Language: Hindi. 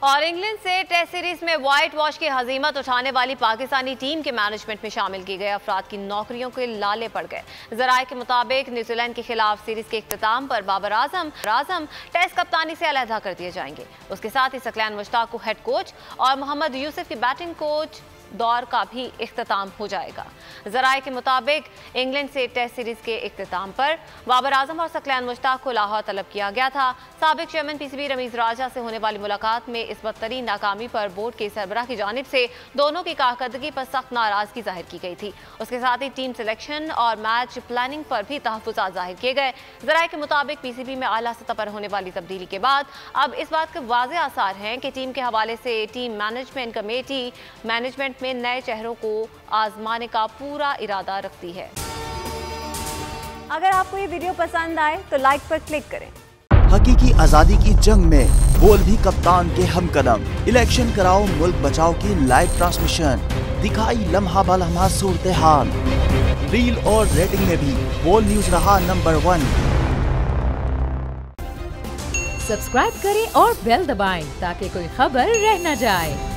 और इंग्लैंड से टेस्ट सीरीज में व्हाइट वॉश की हजीमत उठाने वाली पाकिस्तानी टीम के मैनेजमेंट में शामिल की गए अफराद की नौकरियों के लाले पड़ गए। जराये के मुताबिक न्यूजीलैंड के खिलाफ सीरीज के इख्तिताम पर बाबर आजम टेस्ट कप्तानी से अलहदा कर दिए जाएंगे। उसके साथ ही सकलैन मुश्ताक को हेड कोच और मोहम्मद यूसुफ की बैटिंग कोच दौर का भी इख्तिताम हो जाएगा। जराये के मुताबिक इंग्लैंड से टेस्ट सीरीज के इख्तिताम पर बाबर आजम और सकलैन मुश्ताक को लाहौर तलब किया गया था। साबिक चेयरमैन पीसीबी रमीज राजा से होने वाली मुलाकात में इस बदतरीन नाकामी पर बोर्ड के सरबराह की जानिब से दोनों की कारकर्दगी पर सख्त नाराजगी जाहिर की गई थी। उसके साथ ही टीम सिलेक्शन और मैच प्लानिंग पर भी तहफ़्फ़ुज़ात जाहिर किए गए। जराये के मुताबिक पीसीबी में आला सतह पर होने वाली तब्दीली के बाद अब इस बात के वाज़ेह आसार हैं कि टीम के हवाले से टीम मैनेजमेंट कमेटी मैनेजमेंट में नए चेहरों को आजमाने का पूरा इरादा रखती है। अगर आपको ये वीडियो पसंद आए तो लाइक पर क्लिक करें। हकीकी आजादी की जंग में बोल भी कप्तान के हमकदम। इलेक्शन कराओ मुल्क बचाओ की लाइव ट्रांसमिशन दिखाई लम्हा बलम्हा सूरत हाल। रील और रेटिंग में भी बोल न्यूज रहा नंबर 1। सब्सक्राइब करें और बेल दबाएं ताकि कोई खबर रह न जाए।